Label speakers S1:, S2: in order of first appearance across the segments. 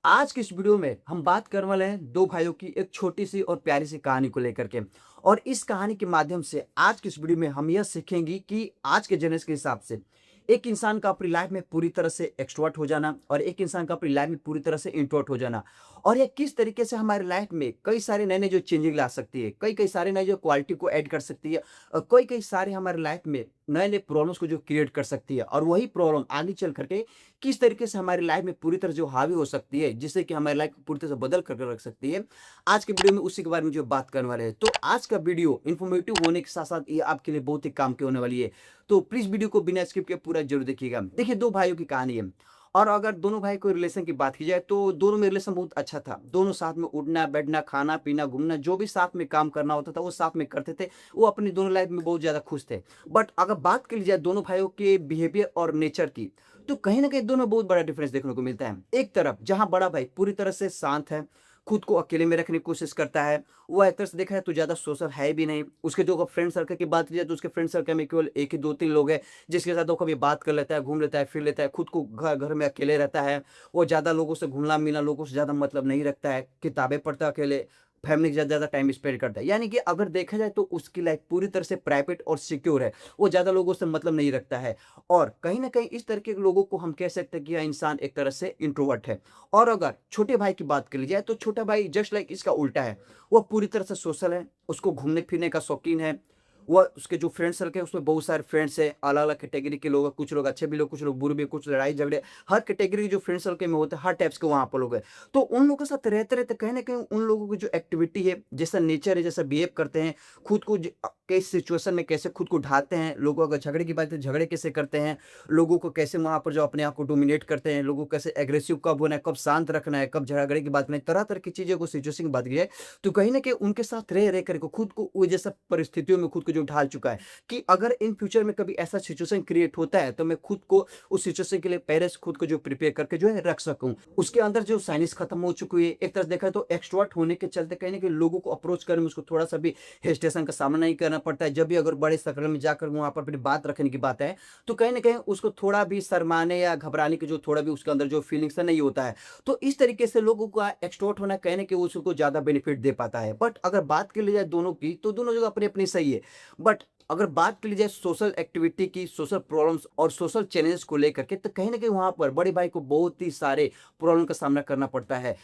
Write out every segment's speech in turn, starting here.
S1: आज की इस वीडियो में हम बात करने वाले हैं दो भाइयों की एक छोटी सी और प्यारी सी कहानी को लेकर के। और इस कहानी के माध्यम से आज की इस वीडियो में हम यह सीखेंगे कि आज के जनरेशन के हिसाब से एक इंसान का अपनी लाइफ में पूरी तरह से एक्सट्रोवर्ट हो जाना और एक इंसान का अपनी लाइफ में पूरी तरह से इंट्रोवर्ट हो जाना, और ये किस तरीके से हमारे लाइफ में कई सारे नए नए जो चेंजिंग ला सकती है, कई कई सारे नए जो क्वालिटी को ऐड कर सकती है, और कई कई सारे हमारे लाइफ में नए नए प्रॉब्लम्स को जो क्रिएट कर सकती है, और वही प्रॉब्लम आगे चल करके किस तरीके से हमारी लाइफ में पूरी तरह जो हावी हो सकती है, जिससे कि हमारी लाइफ को पूरी तरह से बदल कर रख सकती है। आज के वीडियो में उसी के बारे में जो बात करने वाले हैं। तो आज का वीडियो इन्फॉर्मेटिव होने के साथ साथ ये आपके लिए बहुत ही काम की होने वाली है। तो प्लीज वीडियो को बिना स्किप के पूरा जरूर देखिएगा। देखिए, दो भाइयों की कहानी है, और अगर दोनों भाई को रिलेशन की बात की जाए तो दोनों में रिलेशन बहुत अच्छा था। दोनों साथ में उठना बैठना खाना पीना घूमना जो भी साथ में काम करना होता था वो साथ में करते थे। वो अपनी दोनों लाइफ में बहुत ज्यादा खुश थे। बट अगर बात की जाए दोनों भाइयों के बिहेवियर और नेचर की, तो कहीं ना कहीं दोनों में बहुत बड़ा डिफरेंस देखने को मिलता है। एक तरफ जहां बड़ा भाई पूरी तरह से शांत है, खुद को अकेले में रखने की कोशिश करता है। वो एक तरह से देखा है तो ज्यादा सोशल है भी नहीं। उसके जो फ्रेंड सर्कल की बात की जाए तो उसके फ्रेंड सर्कल में केवल एक ही दो तीन लोग हैं जिसके साथ वो कभी बात कर लेता है, घूम लेता है, फिर लेता है। खुद को घर घर में अकेले रहता है। वो ज्यादा लोगों से घुलना मिलना, लोगों से ज्यादा मतलब नहीं रखता है। किताबें पढ़ता है अकेले, फैमिली के साथ ज्यादा टाइम स्पेंड करता है। यानी कि अगर देखा जाए तो उसकी लाइफ पूरी तरह से प्राइवेट और सिक्योर है। वो ज्यादा लोगों से मतलब नहीं रखता है। और कहीं ना कहीं इस तरह के लोगों को हम कह सकते हैं कि यह इंसान एक तरह से इंट्रोवर्ट है। और अगर छोटे भाई की बात कर ली जाए तो छोटा भाई जस्ट लाइक इसका उल्टा है। वो पूरी तरह से सोशल है, उसको घूमने फिरने का शौकीन है। वह उसके जो फ्रेंड सर्कल है उसमें बहुत सारे फ्रेंड्स है, अलग अलग कैटेगरी के लोग हैं। कुछ लोग अच्छे भी लोग, कुछ लोग बुरे भी, कुछ लड़ाई झगड़े। हर कैटेगरी के जो फ्रेंड सर्कल में होते हैं हर टाइप्स के वहां पर लोग हैं। तो उन लोगों के साथ रहते रहते कहीं ना कहीं उन लोगों की जो एक्टिविटी है, जैसा नेचर है, जैसा बिहेव करते हैं, खुद को किस सिचुएशन में कैसे खुद को ढाते हैं, लोगों अगर झगड़े की बात है झगड़े कैसे करते हैं, लोगों को कैसे वहां पर जो अपने आप को डोमिनेट करते हैं, लोगों को कैसे एग्रेसिव कब होना है, कब शांत रखना है, कब झगड़े की बात नहीं, तरह तरह की चीजें को सिचुएशन की बात की है। तो कहीं ना कहीं उनके साथ रह रह करके खुद को वो जैसा परिस्थितियों में खुद को जो ढाल चुका है कि अगर इन फ्यूचर में कभी ऐसा सिचुएशन क्रिएट होता है तो मैं खुद को उस सिचुएशन के लिए पहले से खुद को जो प्रिपेयर करके जो है रख सकूं। उसके अंदर जो साइनिस खत्म हो चुकी है, एक तरह से देखा तो एक्सट्रोवर्ट होने के चलते कहीं ना कहीं लोगों को अप्रोच करने में उसको थोड़ा सा भी हेजिटेशन का सामना नहीं करना पड़ता है। जब भी अगर बड़े सर्कल में जाकर वहां पर अपनी बात रखने की बात है तो कहीं ना कहीं उसको थोड़ा भी शर्माने या घबराने की जो थोड़ा भी उसके अंदर जो फीलिंग्स है नहीं होता है। तो इस तरीके से लोगों का एक्सट्रोवर्ट होना कहीं ना कहीं उसको ज्यादा बेनिफिट दे पाता है। बट अगर बात की जाए दोनों की तो दोनों जगह अपनी अपनी सही है। बट अगर बात की जाए सोशल एक्टिविटी की, सोशल प्रॉब्लम्स और सोशल चैलेंजेस को लेकर के, तो कहीं ना कहीं वहां पर बड़े भाई को बहुत ही सारे प्रॉब्लम का सामना करना पड़ता है।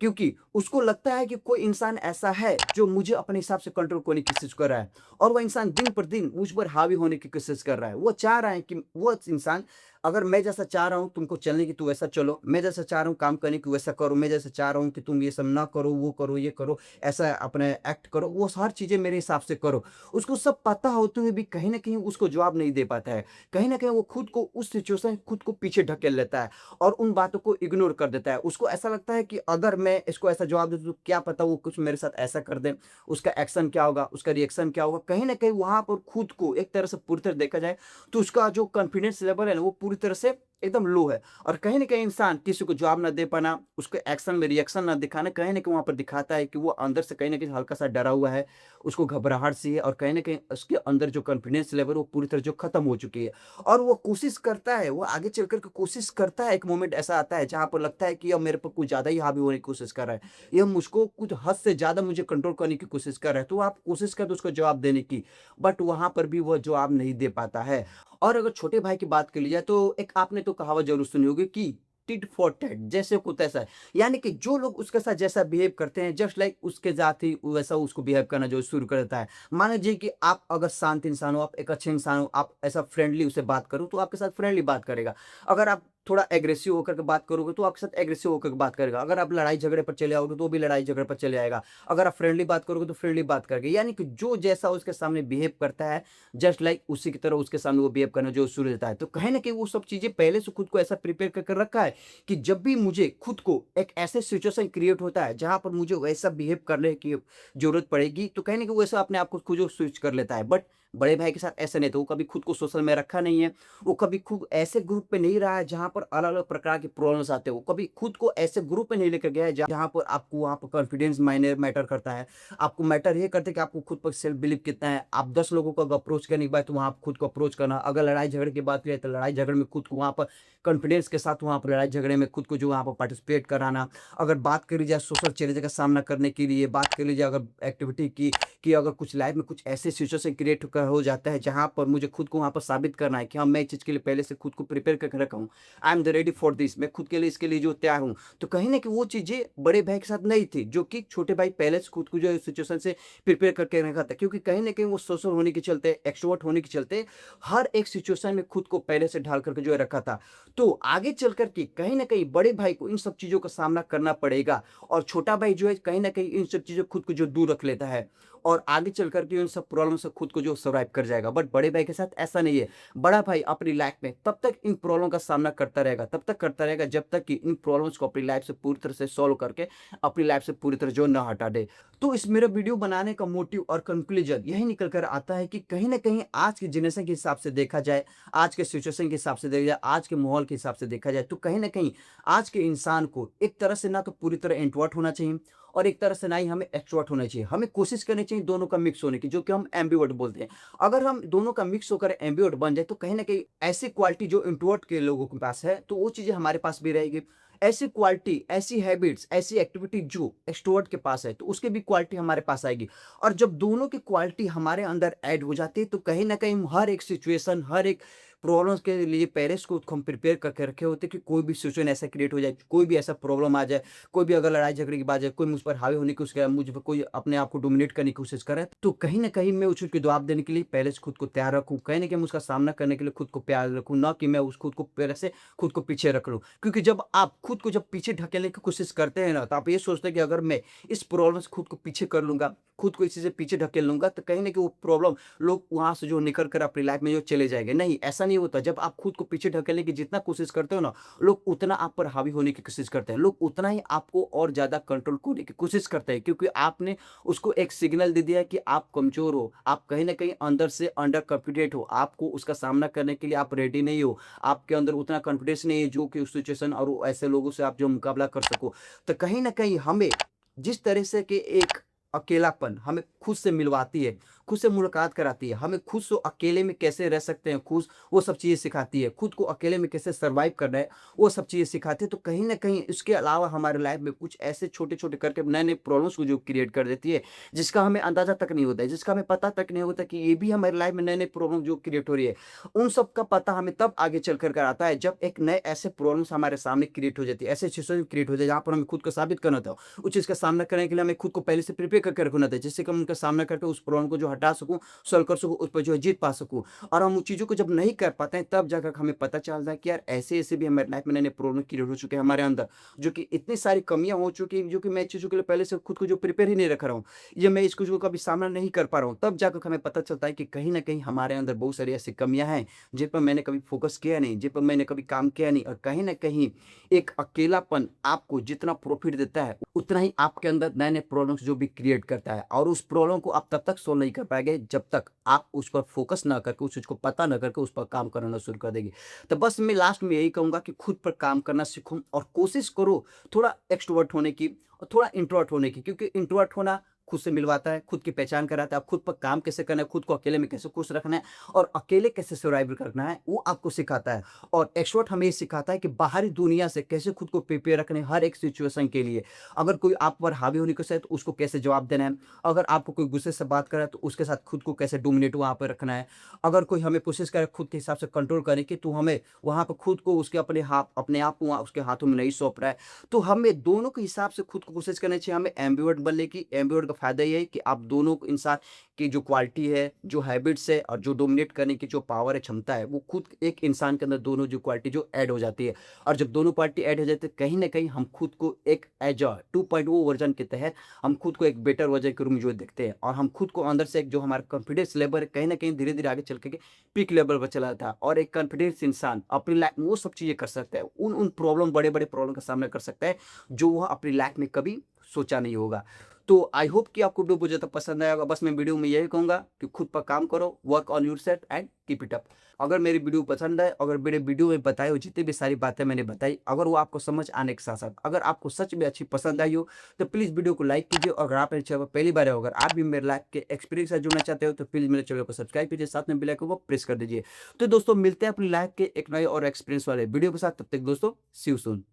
S1: क्योंकि उसको लगता है कि कोई इंसान ऐसा है जो मुझे अपने हिसाब से कंट्रोल करने की कोशिश कर रहा है, और वह इंसान दिन पर दिन मुझ पर हावी होने की कोशिश कर रहा है। वो चाह रहा है कि वो इंसान, अगर मैं जैसा चाह रहा हूं तुमको चलने की तो वैसा चलो, मैं जैसा चाह रहा हूं काम करने की वैसा करो, मैं जैसा चाह रहा हूं कि तुम ये सब ना करो, वो करो, ये करो, ऐसा अपने एक्ट करो, वो हर चीजें मेरे हिसाब से करो। उसको सब पता होते हुए भी कहीं ना कहीं उसको जवाब नहीं दे पाता है। कहीं ना कहीं वो खुद को उस सिचुएशन खुद को पीछे ढकेल लेता है और उन बातों को इग्नोर कर देता है। उसको ऐसा लगता है कि अगर मैं इसको ऐसा जवाब दे दूं तो क्या पता वो कुछ मेरे साथ ऐसा कर दे, उसका एक्शन क्या होगा, उसका रिएक्शन क्या होगा। कहीं ना कहीं वहां पर खुद को एक तरह से पूरी तरह देखा जाए तो उसका जो कॉन्फिडेंस लेवल है ना वो पूरी तरह से एकदम लो है। और कहीं ना कहीं इंसान किसी को जवाब ना दे पाना, उसके एक्शन में रिएक्शन ना दिखाना, कहीं ना कहीं वहां पर दिखाता है कि वो अंदर से कहीं ना कहीं हल्का सा डरा हुआ है, उसको घबराहट सी है, और कहीं ना कहीं उसके अंदर जो कॉन्फिडेंस लेवल वो पूरी तरह जो खत्म हो चुकी है। और वो कोशिश करता है, वो आगे चल करके कोशिश करता है। एक मोमेंट ऐसा आता है जहां पर लगता है कि अब मेरे पर कुछ ज्यादा ही हावी होने की कोशिश कर रहा है, ये मुझको कुछ हद से ज्यादा मुझे कंट्रोल करने की कोशिश कर रहा है। तो आप कोशिश कर दो उसको जवाब देने की, बट वहां पर भी वो जवाब नहीं दे पाता है। और अगर छोटे भाई की बात कर ली जाए तो एक आपने तो कहावत जरूर सुनी होगी कि टिट फॉर टैट, जैसे को तैसा है। यानी कि जो लोग उसके साथ जैसा बिहेव करते हैं जस्ट लाइक उसके साथ ही वैसा उसको बिहेव करना जो शुरू कर देता है। मान लीजिए कि आप अगर शांत इंसान हो, आप एक अच्छे इंसान हो, आप ऐसा फ्रेंडली उसे बात करो तो आपके साथ फ्रेंडली बात करेगा। अगर आप थोड़ा एग्रेसिव होकर के बात करोगे तो आपके साथ एग्रेसिव होकर के बात करेगा। अगर आप लड़ाई झगड़े पर चले आओगे तो वो भी लड़ाई झगड़े पर चले आएगा। अगर आप फ्रेंडली बात करोगे तो फ्रेंडली बात करेगा। यानी कि जो जैसा उसके सामने बिहेव करता है जस्ट लाइक उसी की तरह उसके सामने वो बिहेव करना जो शुरू देता है। तो कहीं ना कहीं वो सब चीजें पहले से खुद को ऐसा प्रिपेयर कर रखा है कि जब भी मुझे खुद को एक ऐसे सिचुएशन क्रिएट होता है जहां पर मुझे वैसा बिहेव करने की जरूरत पड़ेगी तो कहीं ना कहीं वैसा अपने आप को खुद स्विच कर लेता है। बट बड़े भाई के साथ ऐसा नहीं था, वो कभी खुद को सोशल में रखा नहीं है, वो कभी खुद ऐसे ग्रुप पे नहीं रहा है जहाँ पर अलग-अलग प्रकार के प्रॉब्लम्स आते हैं, वो कभी खुद को ऐसे ग्रुप पे नहीं लेकर गया है जहाँ पर आपको वहाँ पर कॉन्फिडेंस मायने मैटर करता है। आपको मैटर ये करता है कि आपको खुद पर सेल्फ बिलीव कितना है। आप 10 लोगों को अगर अप्रोच करने के बाद तो वहाँ आप खुद को अप्रोच करना। अगर लड़ाई झगड़े की बात करें तो लड़ाई झगड़े में खुद को वहाँ पर कॉन्फिडेंस के साथ वहाँ पर लड़ाई झगड़े में खुद को जो वहाँ पर पार्टिसिपेट कराना। अगर बात करी जाए सोशल चैलेंज का सामना करने के लिए, बात कर लीजिए अगर एक्टिविटी की कि अगर कुछ लाइफ में कुछ ऐसे सिचुएशन क्रिएट हो जाता है जहाँ पर मुझे खुद को वहाँ पर साबित करना है कि हाँ, मैं इस चीज़ के लिए पहले से खुद को प्रिपेयर करके रखा हूँ। I am the ready for this, मैं खुद के लिए इसके लिए जो तैयार हूँ। तो कहीं न कहीं वो चीज़ें बड़े भाई के साथ नहीं थी, जो कि छोटे भाई पहले से खुद को जो है सिचुएशन से प्रिपेयर करके रखा था। क्योंकि कहीं न कहीं वो सोशल होने के चलते, एक्सट्रोवर्ट होने के चलते हर एक सिचुएशन में खुद को पहले से ढाल करके जो है रखा था। तो आगे चल कर के कहीं न कहीं बड़े भाई को इन सब चीज़ों का सामना करना पड़ेगा और छोटा भाई जो है कहीं न कहीं इन सब चीज़ों खुद को जो दूर रख लेता है और आगे चल कर के इन सब प्रॉब्लम से खुद को जो सर्वाइव कर जाएगा। बट बड़े भाई के साथ ऐसा नहीं है। बड़ा भाई अपनी लाइफ में तब तक इन प्रॉब्लम का सामना करता रहेगा, तब तक करता रहेगा जब तक कि इन प्रॉब्लम्स को अपनी लाइफ से पूरी तरह से सॉल्व करके अपनी लाइफ से पूरी तरह जो ना हटा दे। तो इस मेरा वीडियो बनाने का मोटिव और कंक्लूजन यही निकल कर आता है कि कहीं न कहीं आज की जनरेशन के हिसाब से देखा जाए, आज के सिचुएशन के हिसाब से देखा जाए, आज के माहौल के हिसाब से देखा जाए, तो कहीं न कहीं आज के इंसान को एक तरह से ना तो पूरी तरह इंट्रोवर्ट होना चाहिए और एक तरह से ना ही हमें एक्सट्रोवर्ट होना चाहिए। हमें कोशिश करनी चाहिए दोनों का मिक्स होने की, जो कि हम एम्बिवर्ट बोलते हैं। अगर हम दोनों का मिक्स होकर एम्बिवर्ट बन जाए, तो कहीं न कहीं ऐसी क्वालिटी जो इंट्रोवर्ट के लोगों के पास है, तो वो चीज़ें हमारे पास भी रहेगी। ऐसी क्वालिटी, ऐसी हैबिट्स, ऐसी एक्टिविटी जो एक्सट्रोवर्ट के पास है, तो उसकी भी क्वालिटी हमारे पास आएगी। और जब दोनों की क्वालिटी हमारे अंदर ऐड हो जाती है, तो कहीं न कहीं हम हर एक सिचुएशन, हर एक प्रॉब्लम्स के लिए पहले से खुद को हम प्रिपेयर करके रखे होते हैं कि कोई भी सिचुएशन ऐसा क्रिएट हो जाए, कोई भी ऐसा प्रॉब्लम आ जाए, कोई भी अगर लड़ाई झगड़े की बात जाए, कोई मुझ पर हावी होने की कोशिश करे, मुझ पर कोई अपने आप को डोमिनेट करने की कोशिश करे, तो कहीं न कहीं मैं उस चीज़ को जवाब देने के लिए पहले से खुद को तैयार रखूँ। कहीं न कहीं मैं उसका सामना करने के लिए खुद को तैयार रखूँ, ना कि मैं उस खुद को पहले से खुद को पीछे रख लूँ। क्योंकि जब आप खुद को जब पीछे ढकेलने की कोशिश करते हैं ना, तो आप ये सोचते हैं कि अगर मैं इस प्रॉब्लम से खुद को पीछे कर लूँगा, खुद को इसी से पीछे ढकेल लूँगा, तो कहीं न कहीं वो प्रॉब्लम लोग वहाँ से जो निकल कर अपनी लाइफ में जो चले जाएँगे। नहीं, ऐसा नहीं होता। जब आप खुद को पीछे ढकेलने की जितना कोशिश करते हो ना, लोग उतना आप पर हावी होने की कोशिश करते हैं। लोग उतना ही आपको और ज़्यादा कंट्रोल करने की कोशिश करते हैं, क्योंकि आपने उसको एक सिग्नल दे दिया है कि आप कमज़ोर हो, आप कहीं न कहीं अंदर से अंडर कॉन्फिडेंट हो, आपको उसका सामना करने के लिए आप रेडी नहीं हो। आपके अंदर उतना कॉन्फिडेंस नहीं है जो कि उस सिचुएशन और वो ऐसे लोगों से आप जो मुकाबला कर सको। तो कहीं न कहीं हमें जिस तरह से कि एक अकेलापन हमें खुद से मिलवाती है, खुद से मुलाकात कराती है, हमें खुद से अकेले में कैसे रह सकते हैं खुद, वो सब चीज़ें सिखाती है। खुद को अकेले में कैसे सर्वाइव करना है, वो सब चीज़ें सिखाती है। तो कहीं न कहीं इसके अलावा हमारे लाइफ में कुछ ऐसे छोटे-छोटे करके नए-नए प्रॉब्लम्स को जो क्रिएट कर देती है, जिसका हमें अंदाज़ा तक नहीं होता है, जिसका हमें पता तक नहीं होता कि ये भी हमारी लाइफ में नए-नए प्रॉब्लम जो क्रिएट हो रही है। उन सब का पता हमें तब आगे चल कर कर आता है जब एक नए ऐसे प्रॉब्लम्स हमारे सामने क्रिएट हो जाती है, ऐसे सिचुएशन क्रिएट हो जाए जहाँ पर हमें खुद को साबित करना था। उस चीज़ का सामना करने के लिए हमें खुद को पहले से प्रिपेयर करके रखना था, जिससे कि हम उनका सामना करके उस प्रॉब्लम को जो हटा सकूँ, सॉल्व कर सकूँ, उस पर जो है जीत पा सकूँ। और हम उन चीज़ों को जब नहीं कर पाते हैं, तब जाकर हमें पता चलता है कि यार ऐसे-ऐसे भी हमारी लाइफ में नए-नए प्रॉब्लम क्रिएट हो चुके हैं हमारे अंदर, जो कि इतनी सारी कमियाँ हो चुकी हैं, जो कि मैं चीज़ों के लिए पहले से खुद को जो प्रिपेयर ही नहीं रख रहा हूँ, या मैं इस चीज़ों का भी सामना नहीं कर पा रहा हूँ। तब जाकर हमें पता चलता है कि कहीं न कहीं हमारे अंदर बहुत सारी ऐसी कमियाँ हैं, जिन पर मैंने कभी फ़ोकस किया नहीं, जिन पर मैंने कभी काम किया नहीं, और कहीं न कहीं एक अकेलापन आपको जितना प्रॉफ़िट देता है, उतना ही आपके अंदर नए-नए प्रॉब्लम्स जो भी क्रिएट करता है, और उस प्रॉब्लम को आप तब तक सॉल्व नहीं कर पाएँगे जब तक आप उस पर फ़ोकस ना करके, उस चीज़ को पता ना करके उस पर काम करना शुरू कर देंगे। तो बस मैं लास्ट में यही कहूँगा कि खुद पर काम करना सीखो और कोशिश करो थोड़ा एक्स्ट्रोवर्ट होने की और थोड़ा इंट्रोवर्ट होने की, क्योंकि इंट्रोवर्ट होना खुद से मिलवाता है, खुद की पहचान कराता है, आप खुद पर काम कैसे करना है, खुद को अकेले में कैसे खुश रखना है और अकेले कैसे सर्वाइव करना है, वो आपको सिखाता है। और एक्सट्रोवर्ट हमें ये सिखाता है कि बाहरी दुनिया से कैसे खुद को प्रिपेयर रखना है हर एक सिचुएशन के लिए। अगर कोई आप पर हावी होने को चाहे तो उसको कैसे जवाब देना है, अगर आपको कोई गुस्से से बात कर रहा है तो उसके साथ खुद को कैसे डोमिनेट वहाँ पे रखना है। अगर कोई हमें कोशिश करे खुद के हिसाब से कंट्रोल करने की, तो हमें वहाँ पे खुद को उसके अपने आप को वहाँ उसके हाथों में नहीं सौंप रहा है। तो हमें दोनों के हिसाब से खुद को कोशिश करनी चाहिए, हमें एम्बिवर्ट बनने की। एम्बिवर्ट का फ़ायदा ये है कि आप दोनों को इंसान की जो क्वालिटी है, जो हैबिट्स है और जो डोमिनेट करने की जो पावर है, क्षमता है, वो खुद एक इंसान के अंदर दोनों जो क्वालिटी जो ऐड हो जाती है। और जब दोनों क्वालिटी ऐड हो जाती है, कहीं न कहीं हम खुद को एक एज़ अ 2.0 वर्ज़न के तहत हम खुद को एक बेटर वर्ज़न के रूप में जो देखते हैं, और हम खुद को अंदर से एक जो हमारा कॉन्फिडेंस लेवल है, कहीं न कहीं धीरे-धीरे आगे चल के पीक लेवल पर चला जाता है। और एक कॉन्फिडेंस इंसान अपनी लाइफ़ में वो सब चीज़ें कर सकता है। उन प्रॉब्लम, बड़े-बड़े प्रॉब्लम का सामना कर सकता है, जो वह अपनी लाइफ़ में कभी सोचा नहीं होगा। तो आई होप कि आपको वीडियो बहुत ज़्यादा पसंद आएगा। बस मैं वीडियो में यही कहूँगा कि खुद पर काम करो, work on yourself and keep it up. अगर मेरी वीडियो पसंद आए, अगर मेरे वीडियो में बताई हुई जितनी भी सारी बातें मैंने बताई, अगर वो आपको समझ आने के साथ-साथ अगर आपको सच में अच्छी पसंद आई हो, तो प्लीज़ वीडियो को लाइक कीजिए। और अगर आप मेरे चैनल पर पहली बार आए हो, अगर आप भी मेरे लाइफ के एक्सपीरियंस से जुड़ना चाहते हो, तो प्लीज़ मेरे चैनल को सब्सक्राइब कीजिए, साथ में बेल आइकन को प्रेस कर दीजिए। तो दोस्तों मिलते हैं अपनी लाइफ के एक नए और एक्सपीरियंस वाले वीडियो के साथ। तब तक दोस्तों सी यू सून।